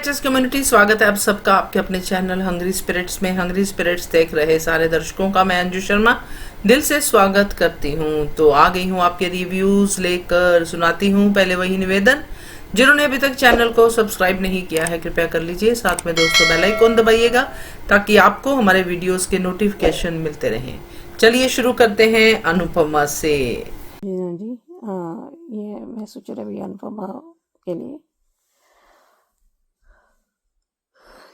Actors community, स्वागत है आप सबका आपके अपने चैनल हंग्री स्पिरिट्स में। हंग्री स्पिरिट्स देख रहे सारे दर्शकों का मैं अंजू शर्मा दिल से स्वागत करती हूँ। तो आ गई हूँ आपके रिव्यूज लेकर, सुनाती हूँ। पहले वही निवेदन, जिन्होंने अभी तक चैनल को सब्सक्राइब नहीं किया है कृपया कर लीजिए, साथ में दोस्तों बेल आइकन दबाइएगा ताकि आपको हमारे वीडियोस के नोटिफिकेशन मिलते रहें। चलिए शुरू करते हैं अनुपमा से। जी हाँ जी। ये मैं सोच रही अभी अनुपमा के लिए।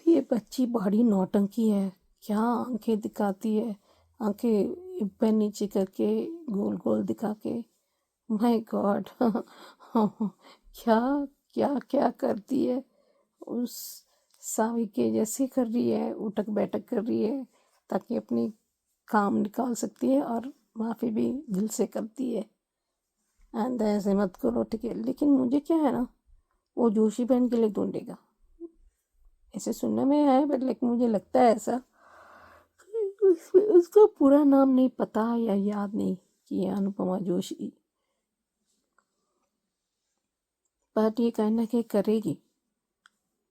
ये बच्ची बड़ी नौटंकी है, क्या आंखें दिखाती है, आंखें ऊपर नीचे करके गोल गोल दिखा के। माय गॉड क्या क्या क्या करती है। उस सावी के जैसे कर रही है, उठक बैठक कर रही है ताकि अपनी काम निकाल सकती है, और माफ़ी भी दिल से करती है। एंड ऐसे मत करो, ठीक है, लेकिन मुझे क्या है ना, वो जोशी बहन के लिए ढूंढेगा, ऐसे सुनने में है, बट लेकिन मुझे लगता है ऐसा। उसका पूरा नाम नहीं पता या याद नहीं कि ये अनुपमा जोशी, बट ये कहीं ना कहीं करेगी।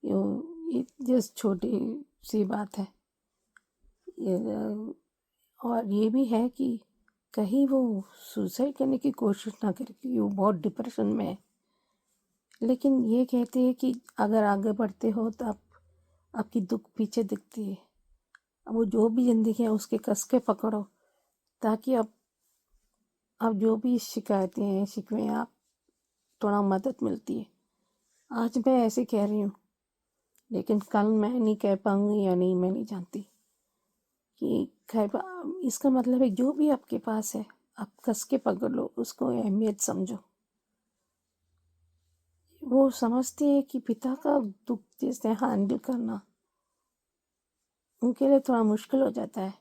ये जस्ट छोटी सी बात है। और ये भी है कि कहीं वो सुसाइड करने की कोशिश ना करे क्योंकि वो बहुत डिप्रेशन में है। लेकिन ये कहते हैं कि अगर आगे बढ़ते हो तो आपकी दुख पीछे दिखती है। अब वो जो भी ज़िंदगी है उसके कस के पकड़ो ताकि अब जो भी शिकायतें हैं, शिकवे हैं, आप थोड़ा मदद मिलती है। आज मैं ऐसे कह रही हूँ, लेकिन कल मैं नहीं कह पाऊँगी या नहीं, मैं नहीं जानती कि इसका मतलब है जो भी आपके पास है आप कस के पकड़ लो, उसको अहमियत समझो। वो समझती है कि पिता का दुख जैसे हैंडल करना उनके लिए थोड़ा मुश्किल हो जाता है,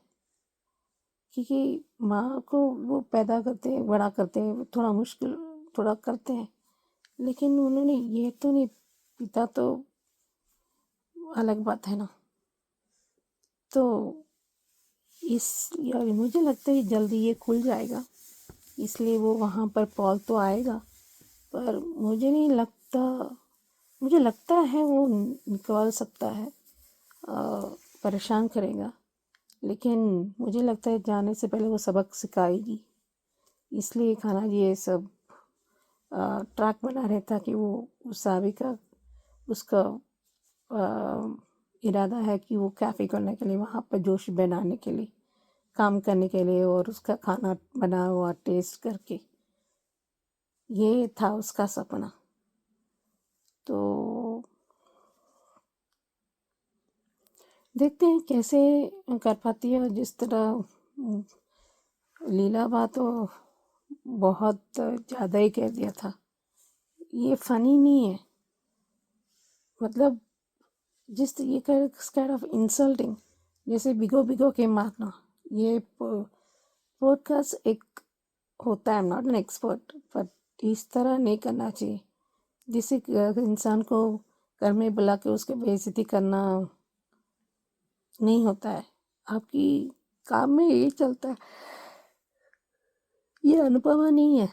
क्योंकि माँ को वो पैदा करते हैं, बड़ा करते हैं, थोड़ा मुश्किल थोड़ा करते हैं, लेकिन उन्होंने ये तो नहीं, पिता तो अलग बात है ना। तो यार मुझे लगता है जल्दी ये खुल जाएगा, इसलिए वो वहाँ पर पॉल तो आएगा, पर मुझे नहीं लगता, मुझे लगता है वो निकाल सकता है, परेशान करेगा, लेकिन मुझे लगता है जाने से पहले वो सबक सिखाएगी। इसलिए खाना ये सब ट्रैक बना रहता कि वो उस सावी का उसका इरादा है कि वो कैफ़े करने के लिए वहाँ पर जोश बनाने के लिए काम करने के लिए, और उसका खाना बना हुआ टेस्ट करके, ये था उसका सपना। तो देखते हैं कैसे कर पाती है। जिस तरह लीला बा तो बहुत ज़्यादा ही कह दिया था, ये फनी नहीं है, मतलब ये काइंड ऑफ इंसल्टिंग, जैसे भिगो भिगो के मारना। ये पॉडकास्ट एक होता है, I am not an expert, but इस तरह नहीं करना चाहिए जिससे इंसान को घर में बुला के उसकी बेइज्जती करना नहीं होता है। आपकी काम में यही चलता है। ये अनुपमा नहीं है,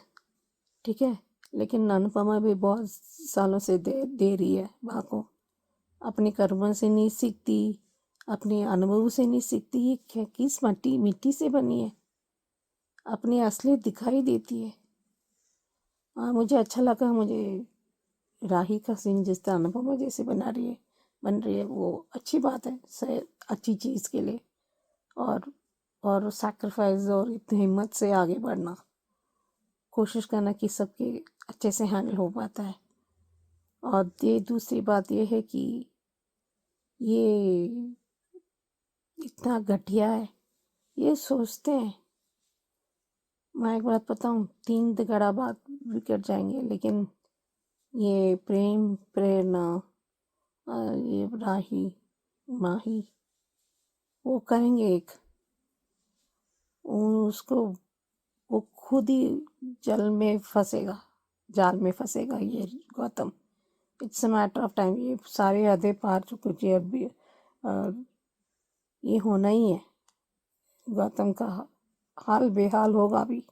ठीक है, लेकिन अनुपमा भी बहुत सालों से दे रही है माँ को। अपने कर्मों से नहीं सीखती, अपने अनुभव से नहीं सीखती। ये किस मिट्टी से बनी है, अपनी असलियत दिखाई देती है। हाँ, मुझे अच्छा लगा। मुझे राही का सीन जिस तरह अनुपमा जैसे बन रही है वो अच्छी बात है, अच्छी चीज़ के लिए। और सैक्रिफाइस और इतनी हिम्मत से आगे बढ़ना, कोशिश करना कि सबके अच्छे से हैंडल हो पाता है। और ये दूसरी बात ये है कि ये इतना घटिया है, ये सोचते हैं। मैं एक बात बताऊँ, 3 तिगड़ा बात बिगड़ जाएंगे, लेकिन ये प्रेम प्रेरणा ये राही माही वो करेंगे एक, उसको वो खुद ही जाल में फंसेगा ये Gautam. It's a matter of time, ये सारे हदें पार चुके हैं अभी, ये होना ही है। गौतम का हाल बेहाल होगा अभी,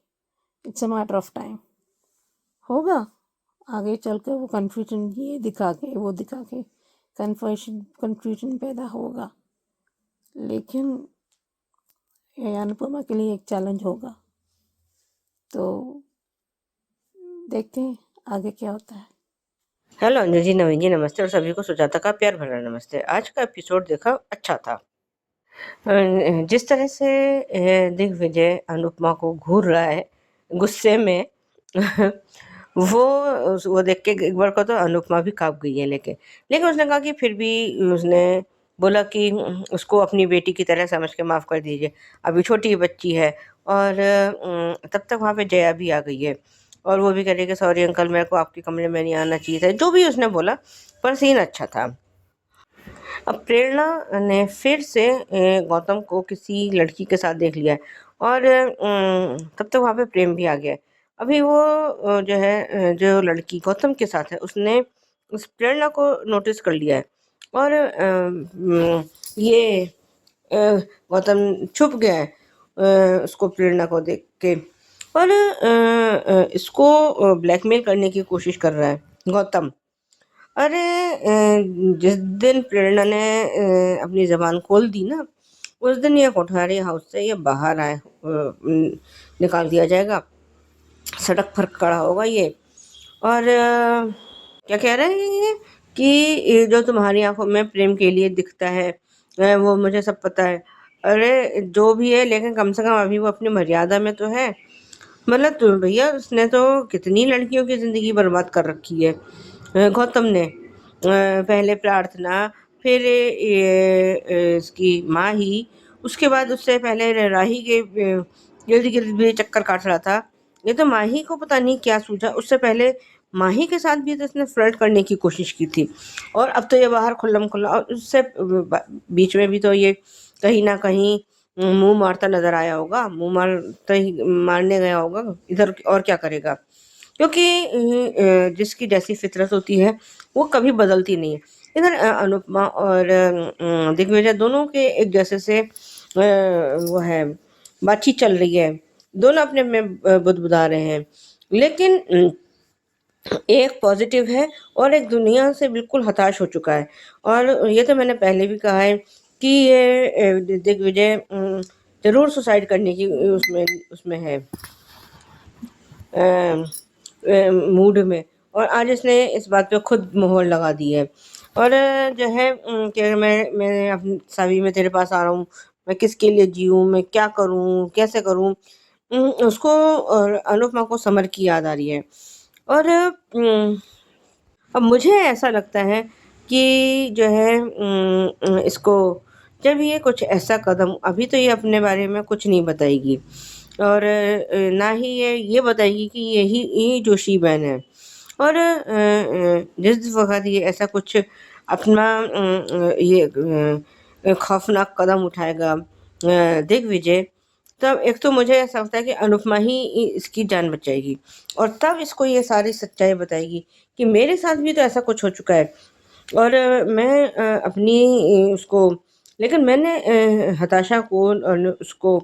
it's a matter of time, होगा। आगे चलकर वो कन्फ्यूजन ये दिखा के वो दिखा के कन्फ्यूजन पैदा होगा, लेकिन ये अनुपमा के लिए एक चैलेंज होगा। तो देखते हैं आगे क्या होता है। हेलो अंजलि जी, नवीन जी नमस्ते और सभी को सुजाता का प्यार भरा नमस्ते। आज का एपिसोड देखा, अच्छा था। जिस तरह से दिग्विजय अनुपमा को घूर रहा है गुस्से में वो देख के एक बार को तो अनुपमा भी कांप गई है। लेकिन उसने कहा कि फिर भी उसने बोला कि उसको अपनी बेटी की तरह समझ के माफ़ कर दीजिए, अभी छोटी बच्ची है। और तब तक वहाँ पे जया भी आ गई है और वो भी कह रही है कि सॉरी अंकल, मेरे को आपके कमरे में नहीं आना चाहिए था। जो भी उसने बोला, पर सीन अच्छा था। अब प्रेरणा ने फिर से गौतम को किसी लड़की के साथ देख लिया है और तब तक वहाँ पे प्रेम भी आ गया है। अभी वो जो है जो लड़की गौतम के साथ है, उसने उस प्रेरणा को नोटिस कर लिया है और ये गौतम छुप गया है उसको प्रेरणा को देख के और इसको ब्लैकमेल करने की कोशिश कर रहा है गौतम। अरे जिस दिन प्रेरणा ने अपनी जबान खोल दी ना, उस दिन ये कोठारी हाउस से ये बाहर निकाल दिया जाएगा, सड़क पर खड़ा होगा ये। और क्या कह रहे हैं ये कि ये जो तुम्हारी आंखों में प्रेम के लिए दिखता है वो मुझे सब पता है। अरे जो भी है, लेकिन कम से कम अभी वो अपनी मर्यादा में तो है। मतलब तो भैया, उसने तो कितनी लड़कियों की ज़िंदगी बर्बाद कर रखी है गौतम ने। पहले प्रार्थना, फिर इसकी माँ ही, उसके बाद उससे पहले राही के गिर्द गिर्द भी चक्कर काट रहा था। ये तो माही को पता नहीं क्या सूझा, उससे पहले माही के साथ भी तो इसने फ्लर्ट करने की कोशिश की थी और अब तो ये बाहर खुल्लम खुल्ला। और उससे बीच में भी तो ये कहीं ना कहीं मुंह मारता नजर आया होगा, मुंह मारता ही मारने गया होगा इधर, और क्या करेगा। क्योंकि जिसकी जैसी फितरत होती है वो कभी बदलती नहीं है। इधर अनुपमा और दिग्विजय दोनों के एक जैसे से वो है, बातचीत चल रही है। दोनों अपने में बुदबुदा रहे हैं, लेकिन एक पॉजिटिव है और एक दुनिया से बिल्कुल हताश हो चुका है। और ये तो मैंने पहले भी कहा है कि ये दिग्विजय जरूर सुसाइड करने की उसमें उसमें है मूड में। और आज इसने इस बात पे खुद मोहर लगा दी है। और जो है कि मैं अपनी सभी में तेरे पास आ रहा हूँ, मैं किसके लिए जीऊँ, मैं क्या करूँ, कैसे करूँ। उसको और अनुपमा को समर की याद आ रही है। और अब मुझे ऐसा लगता है कि जो है इसको जब ये कुछ ऐसा कदम, अभी तो ये अपने बारे में कुछ नहीं बताएगी और ना ही ये बताएगी कि यही जोशी बहन है। और जिस वक्त ये ऐसा कुछ अपना ये खौफनाक कदम उठाएगा दिग्विजय, तब एक तो मुझे ऐसा लगता है कि अनुपमा ही इसकी जान बचाएगी और तब इसको ये सारी सच्चाई बताएगी कि मेरे साथ भी तो ऐसा कुछ हो चुका है। और मैं अपनी उसको, लेकिन मैंने हताशा को और उसको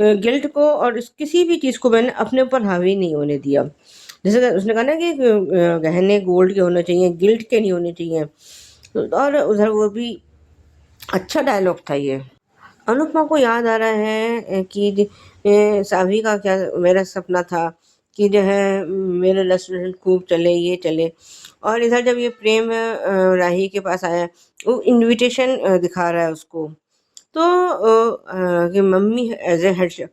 गिल्ट को और किसी भी चीज़ को मैंने अपने ऊपर हावी नहीं होने दिया। जैसे उसने कहा ना कि गहने गोल्ड के होने चाहिए, गिल्ट के नहीं होने चाहिए। और उधर वो भी अच्छा डायलॉग था ये। अनुपमा को याद आ रहा है कि सावी का क्या मेरा सपना था कि जो है मेरे रेस्टोरेंट खूब चले, ये चले। और इधर जब ये प्रेम राही के पास आया, वो इनविटेशन दिखा रहा है उसको, तो कि mummy as a head chef.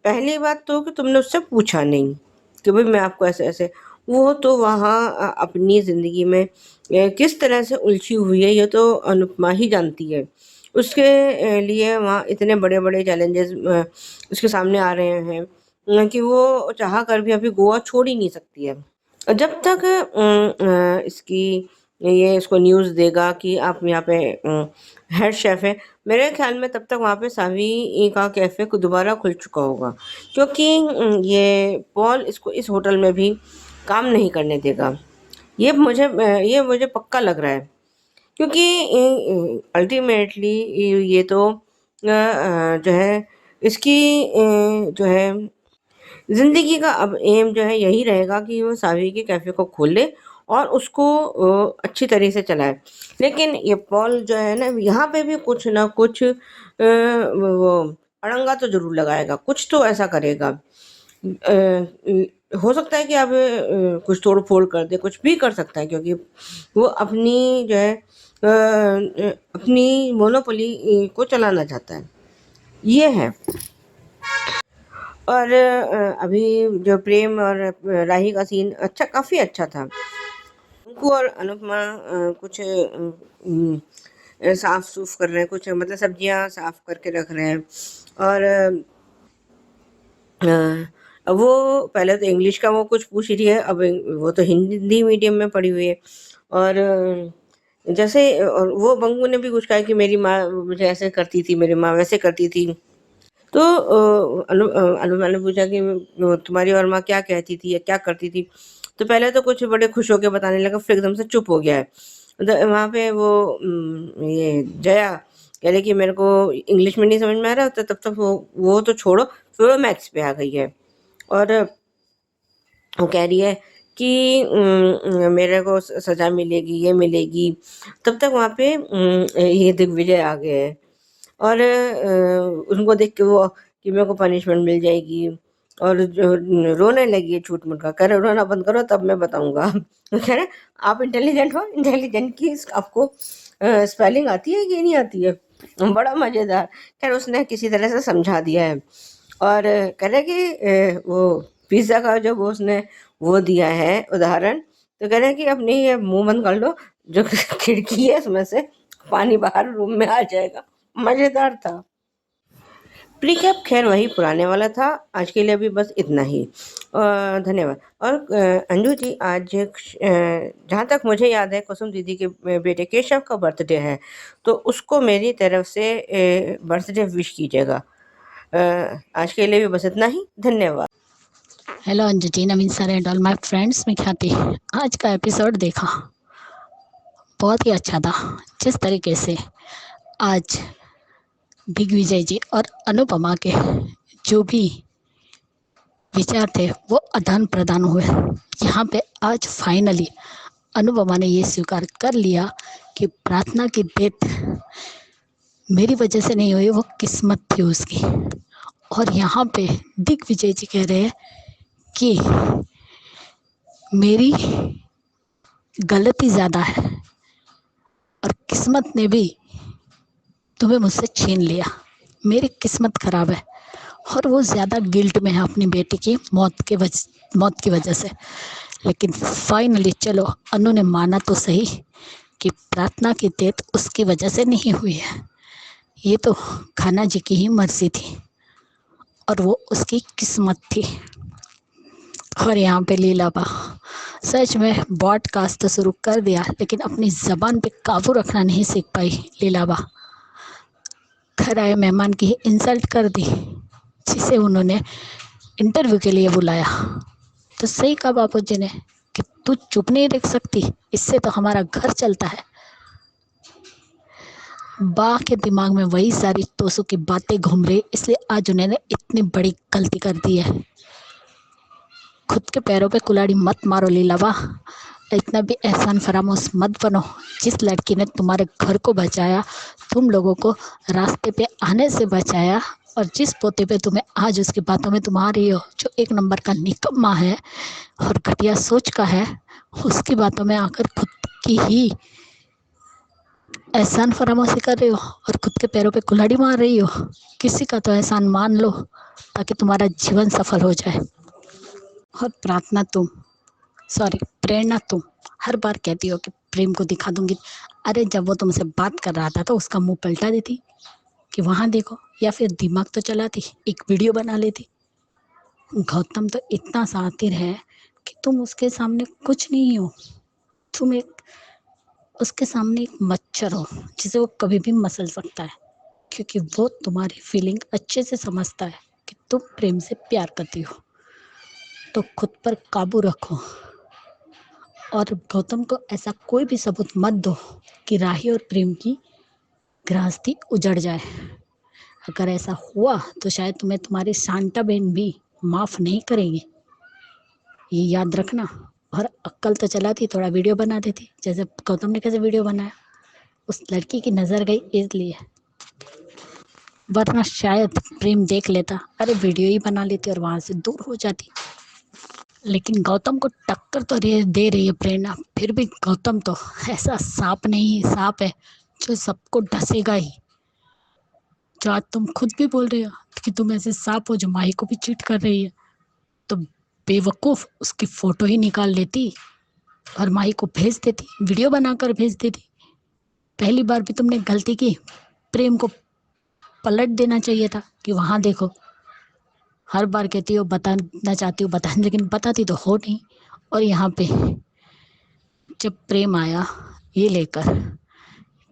पहली बात तो कि तुमने उससे पूछा नहीं कि भाई मैं आपको ऐसे ऐसे, वो तो वहाँ अपनी ज़िंदगी में किस तरह से उलझी हुई है ये तो अनुपमा ही जानती है। उसके लिए वहाँ इतने बड़े बड़े चैलेंजेस उसके सामने आ रहे हैं कि वो चाह कर भी अभी गोवा छोड़ ही नहीं सकती है। और जब तक इसकी ये इसको न्यूज़ देगा कि आप यहाँ पे हेड शेफ है, मेरे ख्याल में तब तक वहाँ पे सावी का कैफ़े को दोबारा खुल चुका होगा। क्योंकि ये पॉल इसको इस होटल में भी काम नहीं करने देगा। ये मुझे पक्का लग रहा है। क्योंकि अल्टीमेटली ये तो जो है इसकी जो है ज़िंदगी का अब एम जो है यही रहेगा कि वो सावी के कैफ़े को खोले और उसको अच्छी तरह से चलाए। लेकिन ये पॉल जो है ना, यहाँ पे भी कुछ ना कुछ वो अड़ंगा तो ज़रूर लगाएगा, कुछ तो ऐसा करेगा। हो सकता है कि अब कुछ तोड़-फोड़ कर दे, कुछ भी कर सकता है, क्योंकि वो अपनी जो है अपनी मोनोपोली को चलाना चाहता है। ये है। और अभी जो प्रेम और राही का सीन अच्छा, काफ़ी अच्छा था। अंकु और अनुपमा कुछ साफ-सूफ कर रहे हैं, कुछ मतलब सब्जियाँ साफ करके रख रहे हैं। और वो पहले तो इंग्लिश का वो कुछ पूछ रही है, अब वो तो हिंदी मीडियम में पढ़ी हुई है। और जैसे और वो बंगू ने भी कुछ कहा कि मेरी माँ मुझे ऐसे करती थी, मेरी माँ वैसे करती थी। तो अनुमा ने पूछा कि तुम्हारी और माँ क्या कहती थी या क्या करती थी? तो पहले तो कुछ बड़े खुश होके बताने लगा, फिर एकदम से चुप हो गया है। वहाँ पे वो ये जया कह रही कि मेरे को इंग्लिश में नहीं समझ में आ रहा, तो तब तक वो तो छोड़ो, फिर वो मैथ्स पे आ गई है। और वो कह रही है कि मेरे को सज़ा मिलेगी, ये मिलेगी। तब तक वहाँ पे ये दिग्विजय आ गए हैं। और उनको देख के वो कि मेरे को पनिशमेंट मिल जाएगी, और जो रोने लगी है छूट-मूट का, कह रहे रोना बंद करो तब मैं बताऊँगा। कह रहे आप इंटेलिजेंट हो, इंटेलिजेंट की आपको स्पेलिंग आती है कि नहीं आती है? बड़ा मज़ेदार। खैर उसने किसी तरह से समझा दिया है। और कह रहे कि वो पिज़्ज़ा का जो वो उसने वो दिया है उदाहरण, तो कह रहे हैं कि अपनी ये मुँह बंद कर लो, जो खिड़की है उसमें से पानी बाहर रूम में आ जाएगा। मज़ेदार था। प्रीकैप खैर वही पुराने वाला था। आज के लिए अभी बस इतना ही। धन्यवाद। और अंजू जी, आज जहाँ तक मुझे याद है कुसुम दीदी के बेटे केशव का बर्थडे है, तो उसको मेरी तरफ से बर्थडे विश कीजिएगा। आज के लिए भी बस इतना ही। धन्यवाद। Hello Anju ji, Naveen sir and all my friends, मैं ख्याति। आज का एपिसोड देखा, बहुत ही अच्छा था। जिस तरीके से आज दिग्विजय जी और अनुपमा के जो भी विचार थे वो आदान प्रदान हुए। यहाँ पे आज फाइनली अनुपमा ने ये स्वीकार कर लिया कि प्रार्थना की डेथ मेरी वजह से नहीं हुई, वो किस्मत थी उसकी। और यहाँ पे दिग्विजय जी कह रहे हैं कि मेरी गलती ज़्यादा है और किस्मत ने भी तुम्हें मुझसे छीन लिया, मेरी किस्मत ख़राब है। और वो ज़्यादा गिल्ट में है अपनी बेटी की मौत की वजह से। लेकिन फाइनली चलो अनु ने माना तो सही कि प्रार्थना की डेथ उसकी वजह से नहीं हुई है, ये तो खाना जी की ही मर्जी थी और वो उसकी किस्मत थी। और यहाँ पे लीलाबा सच में पॉडकास्ट तो शुरू कर दिया, लेकिन अपनी ज़बान पे काबू रखना नहीं सीख पाई लीलाबा। घर आए मेहमान की इंसल्ट कर दी, जिसे उन्होंने इंटरव्यू के लिए बुलाया। तो सही कहा बापूजी ने कि तू चुप नहीं रह सकती, इससे तो हमारा घर चलता है। बा के दिमाग में वही सारी तोसू की बातें घूम रही, इसलिए आज उन्होंने इतनी बड़ी गलती कर दी है। खुद के पैरों पे कुल्हाड़ी मत मारो लीलाबा, इतना भी एहसान फरामोश मत बनो। जिस लड़की ने तुम्हारे घर को बचाया, तुम लोगों को रास्ते पे आने से बचाया, और जिस पोते पे तुम्हें आज उसकी बातों में तुम आ रही हो, जो एक नंबर का निकम्मा है और घटिया सोच का है, उसकी बातों में आकर खुद की ही एहसान फरामोशी कर रही हो और खुद के पैरों पे कुल्हाड़ी मार रही हो। किसी का तो एहसान मान लो ताकि तुम्हारा जीवन सफल हो जाए। और प्रेरणा तुम हर बार कहती हो कि प्रेम को दिखा दूंगी। अरे जब वो तुमसे बात कर रहा था तो उसका मुंह पलटा देती कि वहाँ देखो, या फिर दिमाग तो चलाती, एक वीडियो बना लेती। गौतम तो इतना शातिर है कि तुम उसके सामने कुछ नहीं हो, तुम उसके सामने एक मच्छर हो जिसे वो कभी भी मसल सकता है, क्योंकि वो तुम्हारी फीलिंग अच्छे से समझता है कि तुम प्रेम से प्यार करती हो। तो खुद पर काबू रखो और गौतम को ऐसा कोई भी सबूत मत दो कि राही और प्रेम की गृहस्थी उजड़ जाए। अगर ऐसा हुआ तो शायद तुम्हें तुम्हारी शांता बहन भी माफ नहीं करेंगे, ये याद रखना। और अक्ल तो चलाती, थोड़ा वीडियो बना देती, जैसे गौतम ने कैसे वीडियो बनाया, उस लड़की की नजर गई इसलिए, वरना शायद प्रेम देख लेता, अरे वीडियो ही बना लेती और वहां से दूर हो जाती। लेकिन गौतम को टक्कर तो दे रही है प्रेरणा, फिर भी गौतम तो ऐसा सांप नहीं, सांप है जो सबको डसेगा ही। जो आज तुम खुद भी बोल रहे हो कि तुम ऐसे सांप हो जो माही को भी चीट कर रही है, तो बेवकूफ उसकी फोटो ही निकाल लेती और माही को भेज देती, वीडियो बनाकर भेज देती। पहली बार भी तुमने गलती की, प्रेम को पलट देना चाहिए था कि वहां देखो, हर बार कहती हो बताना चाहती हो बताने, लेकिन बताती तो हो नहीं। और यहाँ पे जब प्रेम आया ये लेकर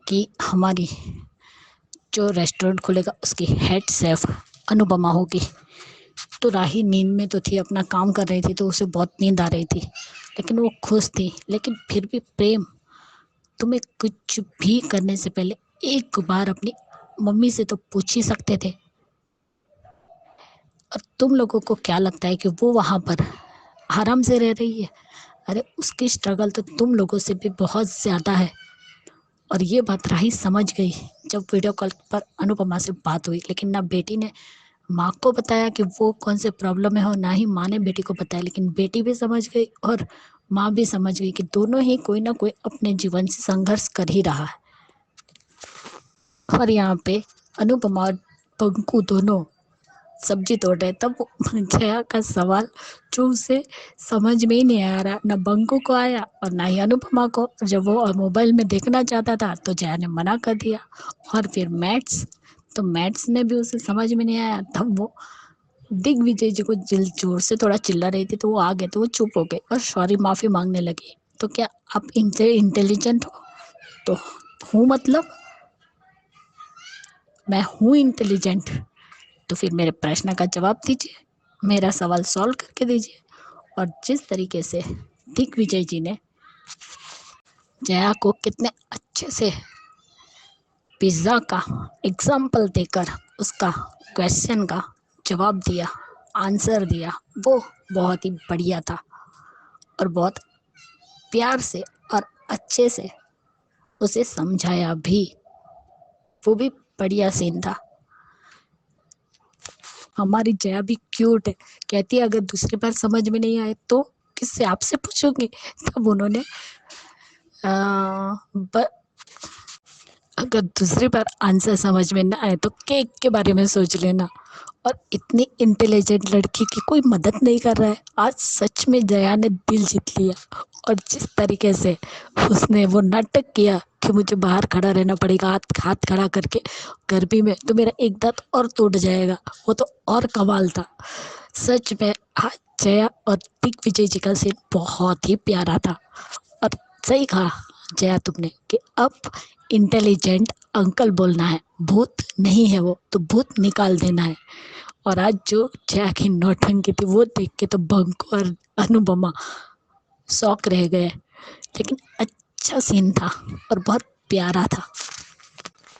कि हमारी जो रेस्टोरेंट खुलेगा उसकी हेड शेफ अनुपमा होगी, तो राही नींद में तो थी, अपना काम कर रही थी, तो उसे बहुत नींद आ रही थी, लेकिन वो खुश थी। लेकिन फिर भी प्रेम, तुम्हें कुछ भी करने से पहले एक बार अपनी मम्मी से तो पूछ ही सकते थे। और तुम लोगों को क्या लगता है कि वो वहां पर आराम से रह रही है? अरे उसकी स्ट्रगल तो तुम लोगों से भी बहुत ज़्यादा है। और ये बात राही समझ गई जब वीडियो कॉल पर अनुपमा से बात हुई, लेकिन ना बेटी ने माँ को बताया कि वो कौन से प्रॉब्लम में हो, ना ही माँ ने बेटी को बताया, लेकिन बेटी भी समझ गई और माँ भी समझ गई कि दोनों ही कोई ना कोई अपने जीवन से संघर्ष कर ही रहा है। और यहाँ पे अनुपमा और पंकु दोनों सब्जी तोड़ रहे, तब जया का सवाल जो उसे समझ में ही नहीं आ रहा, ना बंकू को आया और ना ही अनुपमा को। जब वो मोबाइल में देखना चाहता था तो जया ने मना कर दिया। और फिर मैथ्स, तो मैथ्स ने भी उसे समझ में नहीं आया, तब वो दिग्विजय जी को जोर से थोड़ा चिल्ला रही थी, तो वो आ गए, तो वो चुप हो गए और सॉरी माफी मांगने लगे। तो क्या आप इंटेलिजेंट हो? तो हूँ, मतलब मैं हूँ इंटेलिजेंट, तो फिर मेरे प्रश्न का जवाब दीजिए, मेरा सवाल सॉल्व करके दीजिए। और जिस तरीके से दिग्विजय जी ने जया को कितने अच्छे से पिज्ज़ा का एग्जाम्पल देकर उसका क्वेश्चन का जवाब दिया, आंसर दिया, वो बहुत ही बढ़िया था। और बहुत प्यार से और अच्छे से उसे समझाया भी, वो भी बढ़िया सीन था। हमारी जया भी क्यूट है, कहती है अगर दूसरी बार समझ में नहीं आए तो किससे, आपसे पूछूंगी। तब उन्होंने अगर दूसरी बार आंसर समझ में ना आए तो केक के बारे में सोच लेना। और इतनी इंटेलिजेंट लड़की की कोई मदद नहीं कर रहा है। आज सच में जया ने दिल जीत लिया। और जिस तरीके से उसने वो नाटक किया कि मुझे बाहर खड़ा रहना पड़ेगा हाथ खड़ा करके गर्मी में, तो मेरा एक दांत और टूट जाएगा, वो तो और कमाल था। सच में आज जया और दिग्विजय जी का सीन बहुत ही प्यारा था। और सही कहा जया तुमने कि अब इंटेलिजेंट अंकल बोलना है, भूत नहीं है वो, तो भूत निकाल देना है। और आज जो जया की नौटंकी थी वो देख के तो बंकू और अनुपमा शौक रह गए। लेकिन अच्छा सीन था और बहुत प्यारा था।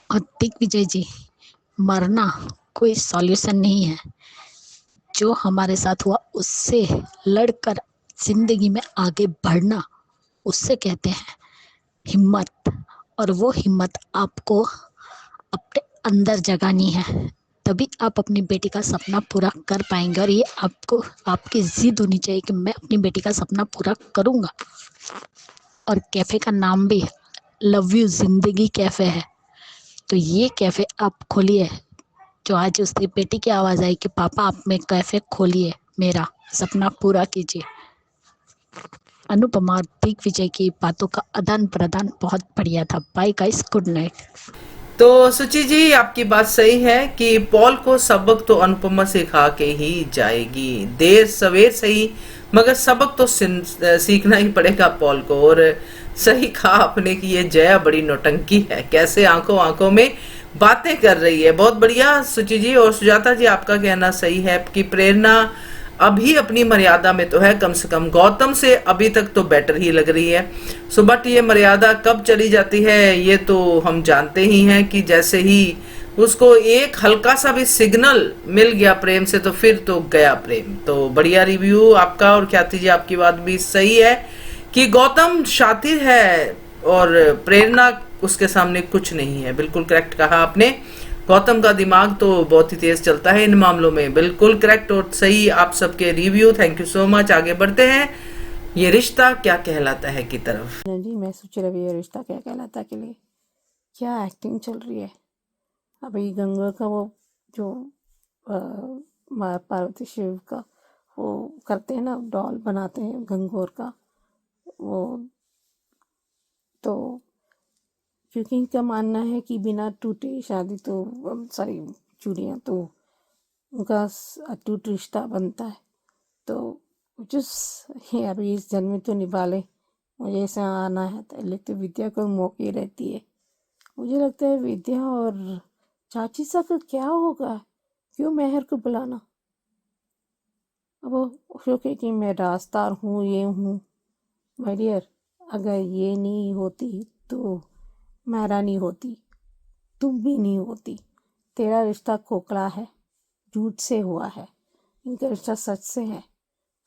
और दिग्विजय जी, मरना कोई सॉल्यूशन नहीं है, जो हमारे साथ हुआ उससे लड़कर जिंदगी में आगे बढ़ना, उससे कहते हैं हिम्मत। और वो हिम्मत आपको अपने अंदर जगानी है, तभी आप अपनी बेटी का सपना पूरा कर पाएंगे। और ये आपको, आपकी जिद होनी चाहिए कि मैं अपनी बेटी का सपना पूरा करूँगा। और कैफ़े का नाम भी लव यू जिंदगी कैफ़े है, तो ये कैफ़े आप खोलिए। जो आज उसकी बेटी की आवाज़ आई कि पापा आप में कैफ़े खोलिए, मेरा सपना पूरा कीजिए। अनुपमा और दिग्विजय की बातों का आदान प्रदान बहुत बढ़िया था। Bye guys, good night. तो सुचि जी, आपकी बात सही है कि पॉल को सबक तो अनुपमा सिखा के ही जाएगी, देर सवेर सही, मगर सबक तो सीखना ही पड़ेगा पॉल को। और सही कहा आपने कि ये जया बड़ी नौटंकी है, कैसे आंखों आंखों में बातें कर रही है, बहुत बढ़िया सुचि जी। और सुजाता जी, आपका कहना सही है कि प्रेरणा अभी अपनी मर्यादा में तो है, कम से कम गौतम से अभी तक तो बेटर ही लग रही है। सो बट ये मर्यादा कब चली जाती है ये तो हम जानते ही हैं कि जैसे ही उसको एक हल्का सा भी सिग्नल मिल गया प्रेम से तो फिर तो गया प्रेम। तो बढ़िया रिव्यू आपका, और ख्याति जी आपकी बात भी सही है कि गौतम शातिर है और प्रेरणा उसके सामने कुछ नहीं है। बिल्कुल करेक्ट कहा आपने। गौतम का दिमाग तो बहुत ही तेज चलता है इन मामलों में। बिल्कुल करेक्ट और सही आप सबके review, thank you so much. आगे बढ़ते हैं ये रिश्ता क्या कहलाता है की तरफ। जी मैं सोच रही ये रिश्ता क्या कहलाता के लिए क्या एक्टिंग चल रही है। अभी गंगा का वो जो पार्वती शिव का वो करते हैं ना, डॉल बनाते हैं गंगोर का वो, तो क्योंकि इनका मानना है कि बिना टूटे शादी तो सारी चूड़ियाँ तो उनका अटूट रिश्ता बनता है। तो जिस ये अभी इस जन्म में तो निभा ले, मुझे ऐसा आना है तो लेकिन विद्या को मौके रहती है। मुझे लगता है विद्या और चाची सा का क्या होगा, क्यों मेहर को बुलाना। अब वो सोचे कि मैं राजदार हूँ, ये हूँ। माय डियर, अगर ये नहीं होती तो मैं रानी होती, तुम भी नहीं होती। तेरा रिश्ता खोखला है, झूठ से हुआ है, इनका रिश्ता सच से है।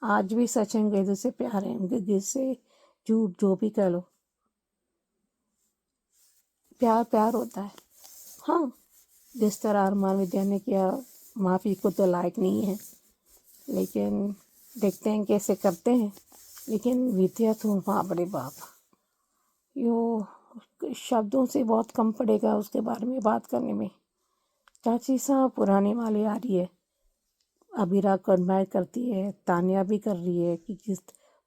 आज भी सच है, उनके दिल से प्यार है, उनके दिल से झूठ जो भी कर लो, प्यार प्यार होता है। हाँ, जिस तरह अरमान विद्या ने किया, माफ़ी को तो लायक नहीं है, लेकिन देखते हैं कैसे करते हैं। लेकिन विद्या तो बाप रे बाप, यो शब्दों से बहुत कम पड़ेगा उसके बारे में बात करने में। चाची साहब पुराने वाली आ रही है, अबीरा को एडमायर करती है, तानिया भी कर रही है कि जिस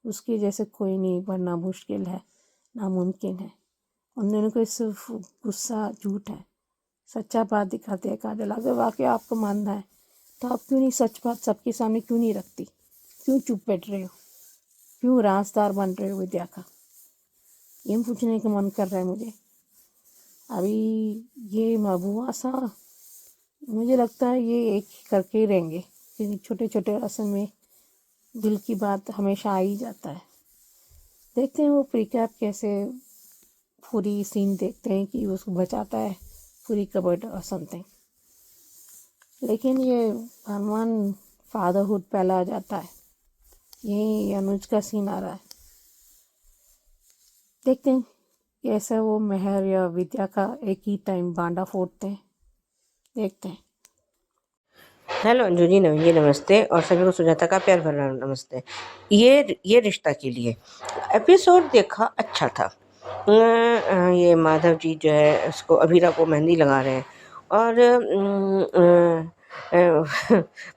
उसके जैसे कोई नहीं, बनना मुश्किल है, नामुमकिन है। उन दोनों को सिर्फ गुस्सा झूठ है, सच्चा बात दिखाते हैं काजल। अगर वाकई आपको मानना है तो आप क्यों नहीं सच बात सबके सामने क्यों नहीं रखती, क्यों चुप बैठ रहे हो, क्यों राजदार बन रहे हो विद्या का, ये पूछने का मन कर रहा है मुझे। अभी ये महबूबा सा मुझे लगता है ये एक करके ही रहेंगे, क्योंकि छोटे छोटे रस्म में दिल की बात हमेशा आ ही जाता है। देखते हैं वो प्रीकैप कैसे पूरी सीन देखते हैं कि उसको बचाता है पूरी कबर्ड और समथिंग। लेकिन ये हनुमान फादरहुड पहला आ जाता है, यही अनुज का सीन आ रहा है। देखते हैं कैसा वो मेहर या विद्या का एक ही टाइम बांडा फोड़ते हैं, देखते हैं। हेलो अंजू जी, जी नमस्ते, और सभी को सुजाता का प्यार भरा नमस्ते। ये रिश्ता के लिए एपिसोड देखा, अच्छा था। ये माधव जी जो है उसको अभीरा को मेहंदी लगा रहे हैं और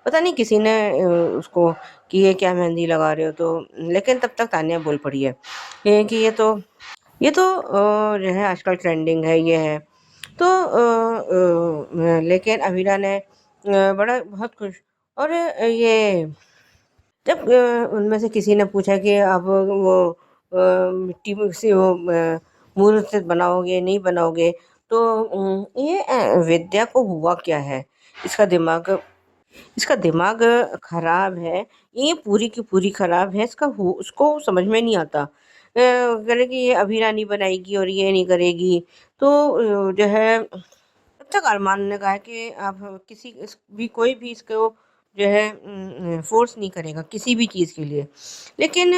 पता नहीं किसी ने उसको कि ये क्या मेहंदी लगा रहे हो, तो लेकिन तब तक तानिया बोल पड़ी है कि ये तो जो है आजकल ट्रेंडिंग है, ये है। तो लेकिन अभीरा ने बड़ा बहुत खुश, और ये जब उनमें से किसी ने पूछा कि आप वो मिट्टी में से वो मूर्त से बनाओगे नहीं बनाओगे, तो ये विद्या को हुआ क्या है, इसका दिमाग खराब है, ये पूरी की पूरी खराब है। उसको समझ में नहीं आता, करे कि ये अभी नहीं बनाएगी और ये नहीं करेगी। तो जो है तब तक अरमान ने कहा कि आप कोई भी इसको जो है फोर्स नहीं करेगा किसी भी चीज़ के लिए। लेकिन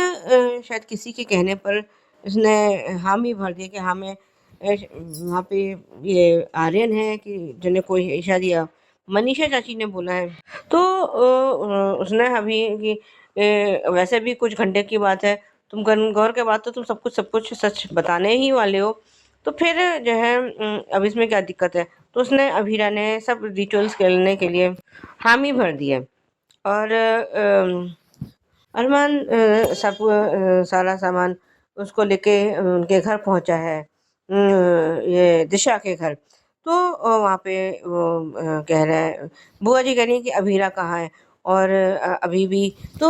शायद किसी के कहने पर उसने हामी भर दिया कि हाँ मैं वहाँ पे ये आर्यन है कि जिन्हें कोई इशारा दिया, मनीषा चाची ने बोला है। तो उसने अभी कि वैसे भी कुछ घंटे की बात है, तुम गौर के बाद तो तुम सब कुछ सच बताने ही वाले हो, तो फिर जो है अब इसमें क्या दिक्कत है। तो उसने अभीरा ने सब रिचुअल्स करने के लिए हामी भर दिए, और अरमान सब सारा सामान उसको लेके उनके घर पहुंचा है, ये दिशा के घर। तो वहाँ पे वो कह रहा है, बुआ जी कह रही है कि अभीरा कहाँ है, और अभी भी तो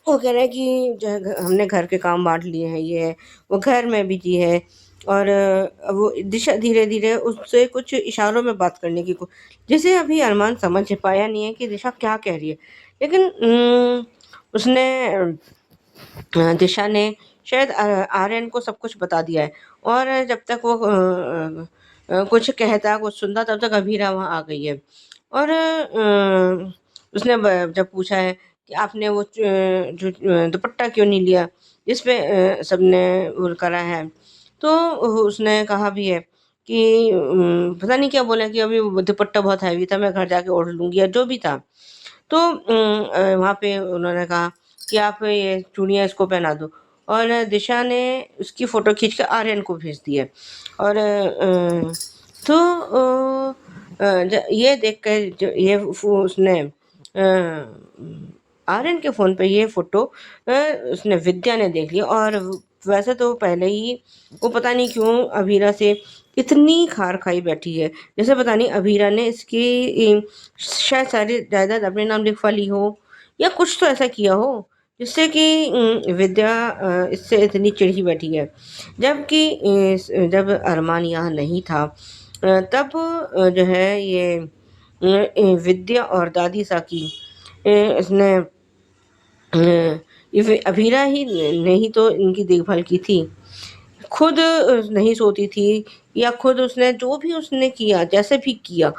वो कह रहा है कि जो है हमने घर के काम बांट लिए हैं, ये है वो घर में बिजी है। और वो दिशा धीरे धीरे उससे कुछ इशारों में बात करने जैसे अभी अरमान समझ पाया नहीं है कि दिशा क्या कह रही है। लेकिन उसने दिशा ने शायद आर्यन को सब कुछ बता दिया है। और जब तक वो कुछ कहता कुछ सुनता तब तक अभीरा वहाँ आ गई है। और उसने जब पूछा है कि आपने वो जो दुपट्टा क्यों नहीं लिया जिस पे सबने वो करा है, तो उसने कहा भी है कि पता नहीं क्या बोला कि अभी वो दुपट्टा बहुत हैवी था, मैं घर जाके ओढ़ लूंगी या जो भी था। तो वहाँ पे उन्होंने कहा कि आप ये चूड़ियाँ इसको पहना दो। और दिशा ने उसकी फ़ोटो खींच के आर्यन को भेज दी है। और तो ये देख कर ये उसने आर्यन के फ़ोन पे ये फ़ोटो उसने विद्या ने देख ली। और वैसे तो पहले ही वो पता नहीं क्यों अभीरा से इतनी खार खाई बैठी है, जैसे पता नहीं अभीरा ने इसकी शायद सारी जायदाद अपने नाम लिखवा ली हो या कुछ तो ऐसा किया हो जिससे कि विद्या इससे इतनी चिढ़ी बैठी है। जबकि जब अरमान यहाँ नहीं था तब जो है ये विद्या और दादी साकी इसने ये अभीरा ही ने ही तो इनकी देखभाल की थी। खुद नहीं सोती थी या खुद उसने जो भी उसने किया जैसे भी किया,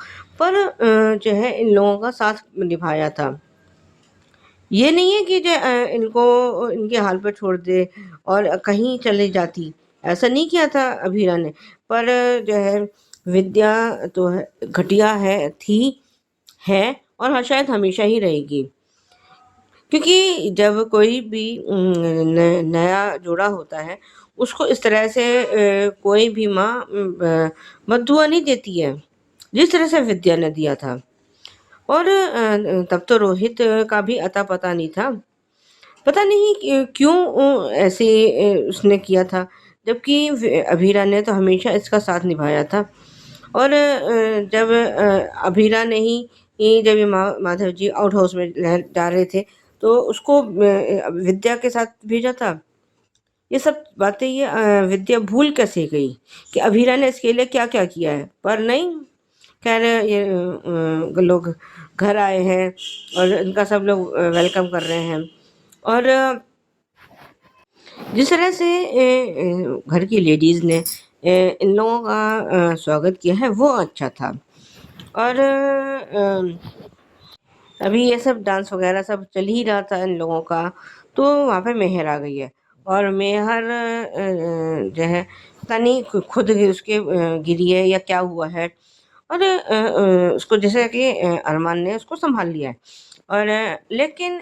पर जो है इन लोगों का साथ निभाया था। ये नहीं है कि जो इनको इनके हाल पे छोड़ दे और कहीं चली जाती, ऐसा नहीं किया था अभीरा ने। पर जो है विद्या तो है घटिया है और शायद हमेशा ही रहेगी। क्योंकि जब कोई भी नया जोड़ा होता है उसको इस तरह से कोई भी माँ बददुआ नहीं देती है जिस तरह से विद्या ने दिया था। और तब तो रोहित का भी अता पता नहीं था, पता नहीं क्यों ऐसे उसने किया था, जबकि अभीरा ने तो हमेशा इसका साथ निभाया था। और जब अभीरा ने ही जब ये माधव जी आउट हाउस में जा रहे थे तो उसको विद्या के साथ भेजा था। ये सब बातें ये विद्या भूल कैसे गई कि अभीरा ने इसके लिए क्या क्या किया है। पर नहीं, खैर ये लोग घर आए हैं और इनका सब लोग वेलकम कर रहे हैं। और जिस तरह से घर की लेडीज़ ने इन लोगों का स्वागत किया है वो अच्छा था। और अभी ये सब डांस वगैरह सब चल ही रहा था इन लोगों का, तो वहाँ पे मेहर आ गई है। और मेहर जो है पता नहीं खुद उसके गिरी है या क्या हुआ है। और उसको जैसे कि अरमान ने उसको संभाल लिया है। और लेकिन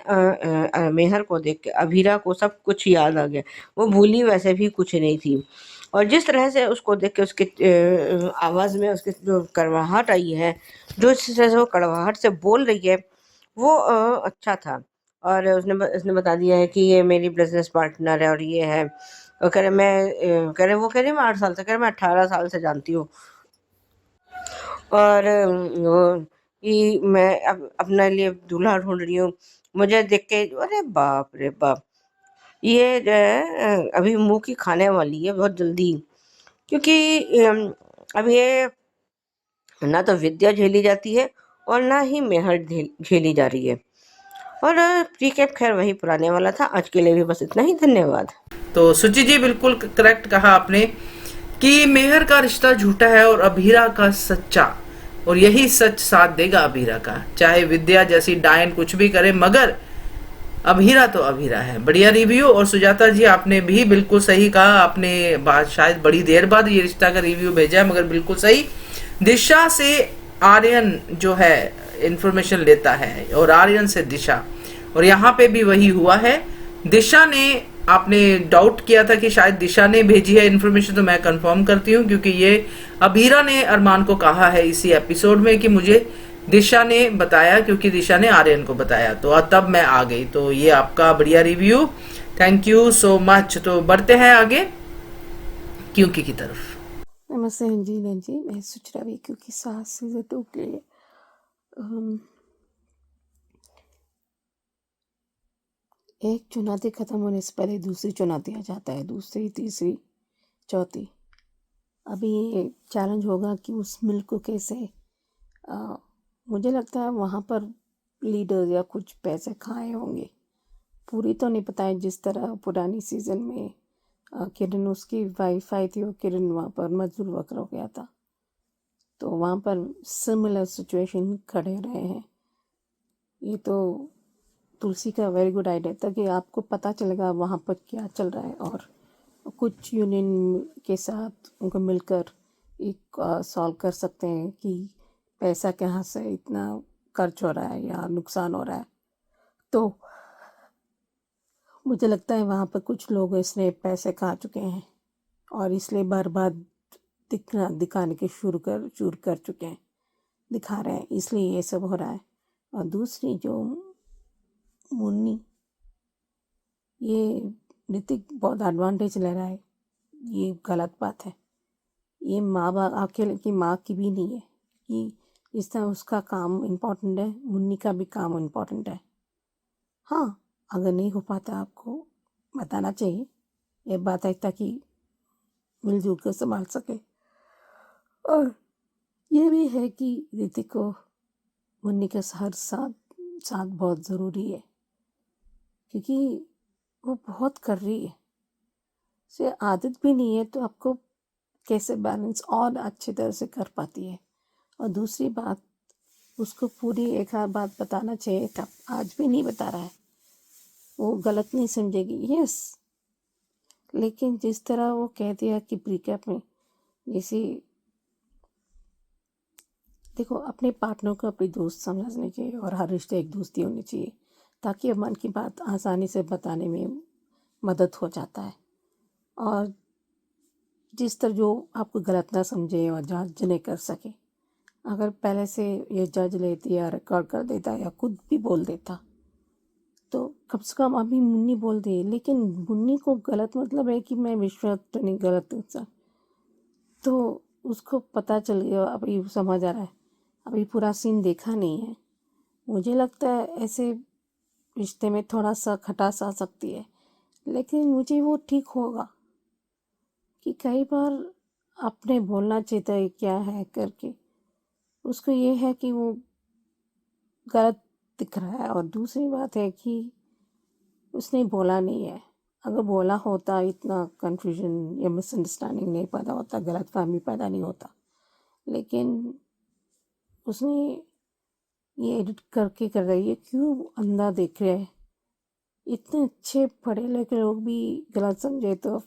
मेहर को देख के अभीरा को सब कुछ याद आ गया, वो भूली वैसे भी कुछ नहीं थी। और जिस तरह से उसको देख के उसके आवाज़ में उसके जो कड़वाहट आई है, जो जिस तरह से वो कड़वाहट से बोल रही है वो अच्छा था। और उसने बता दिया है कि ये मेरी बिजनेस पार्टनर है और ये है। वो कह रहे मैं 8 साल से, कह रहे मैं 18 साल से जानती हूँ। और वो कि मैं अपने लिए दूल्हा ढूंढ रही हूँ। मुझे देख के अरे बाप रे बाप, ये जो है अभी मुंह की खाने वाली है बहुत जल्दी। क्योंकि अब ये ना तो विद्या झेली जाती है और ना ही मेहर झेली जा रही है। और प्रीकेप खैर वही पुराने वाला था। आज के लिए भी बस इतना ही, धन्यवाद। तो सुचि जी बिल्कुल करेक्ट कहा आपने कि मेहर का रिश्ता झूठा है और अभीरा का सच्चा, और यही सच साथ देगा अभीरा का, चाहे विद्या जैसी डायन कुछ भी करे, मगर अभीरा तो अभीरा है। बढ़िया रिव्यू। और सुजाता जी आपने भी बिल्कुल सही कहा, आपने बात शायद बड़ी देर बाद ये रिश्ता का रिव्यू भेजा है, मगर बिल्कुल सही। दिशा से आर्यन जो है इंफॉर्मेशन लेता है और आर्यन से दिशा, और यहाँ पे भी वही हुआ है। दिशा ने, आपने डाउट किया था कि शायद दिशा ने भेजी है इन्फॉर्मेशन, तो मैं कंफर्म करती हूँ क्योंकि ये अभीरा ने अरमान को कहा है इसी एपिसोड में कि मुझे दिशा ने बताया, क्योंकि दिशा ने आर्यन को बताया, तो तब मैं आ गई। तो ये आपका बढ़िया review, thank you so much. तो बढ़ते हैं आगे क्योंकि की तरफ। नमस्ते अंजीना जी, मैं सुचरा भी क्योंकि 7 सीज़न 2 के लिए एक चुनौती ख़त्म होने से पहले दूसरी चुनौती आ जाता है, दूसरी, तीसरी, चौथी। अभी ये चैलेंज होगा कि उस मिल्क को कैसे मुझे लगता है वहाँ पर लीडर या कुछ पैसे खाए होंगे पूरी तो नहीं पता है, जिस तरह पुरानी सीज़न में किरण उसकी वाइफ आई थी और किरण वहाँ पर मजदूर वर्कर हो गया था, तो वहाँ पर सिमिलर सिचुएशन खड़े रहे हैं। ये तो तुलसी का वेरी गुड आइडिया था कि आपको पता चलेगा वहाँ पर क्या चल रहा है, और कुछ यूनियन के साथ उनको मिलकर एक सॉल्व कर सकते हैं कि पैसा कहाँ से इतना खर्च हो रहा है या नुकसान हो रहा है। तो मुझे लगता है वहाँ पर कुछ लोग इसने पैसे खा चुके हैं और इसलिए बर्बाद दिखाने के शुरू कर चुके हैं, दिखा रहे हैं, इसलिए ये सब हो रहा है। और दूसरी जो मुन्नी, ये ऋतिक बहुत एडवांटेज ले रहा है, ये गलत बात है। ये माँ बाप अकेले की माँ की भी नहीं है कि जिस तरह उसका काम इम्पोर्टेंट है, मुन्नी का भी काम इम्पोर्टेंट है। हाँ, अगर नहीं हो पाता आपको बताना चाहिए, ये बात है, ताकि मिलजुल कर संभाल सके। और ये भी है कि ऋतिक को मुन्नी का हर साथ बहुत ज़रूरी है, क्योंकि वो बहुत कर रही है, उसे आदत भी नहीं है, तो आपको कैसे बैलेंस और अच्छी तरह से कर पाती है। और दूसरी बात, उसको पूरी एक आध बात बताना चाहिए था, आज भी नहीं बता रहा है, वो गलत नहीं समझेगी। यस, लेकिन जिस तरह वो कह दिया कि ब्रेकअप में, जैसे देखो, अपने पार्टनर को अपनी दोस्त समझना चाहिए और हर रिश्ते एक दोस्ती होनी चाहिए, ताकि मन की बात आसानी से बताने में मदद हो जाता है। और जिस तरह जो आपको गलत ना समझे और जज नहीं कर सके, अगर पहले से ये जज लेती या रिकॉर्ड कर देता या खुद भी बोल देता, तो कम से कम अभी मुन्नी बोल दी। लेकिन मुन्नी को गलत मतलब है कि मैं विश्वास तो नहीं, गलत इंसान, तो उसको पता चल गया, अभी समझ आ रहा है, अभी पूरा सीन देखा नहीं है। मुझे लगता है ऐसे रिश्ते में थोड़ा सा खटास आ सकती है, लेकिन मुझे वो ठीक होगा कि कई बार आपने बोलना चाहिए था क्या है करके। उसको ये है कि वो गलत दिख रहा है, और दूसरी बात है कि उसने बोला नहीं है। अगर बोला होता, इतना कन्फ्यूजन या मिसअंडरस्टैंडिंग नहीं पैदा होता, गलतफहमी पैदा नहीं होता। लेकिन उसने ये एडिट करके कर रही है, क्यों अंधा देख रहे हैं। इतने अच्छे पढ़े लिखे लोग भी गलत समझे तो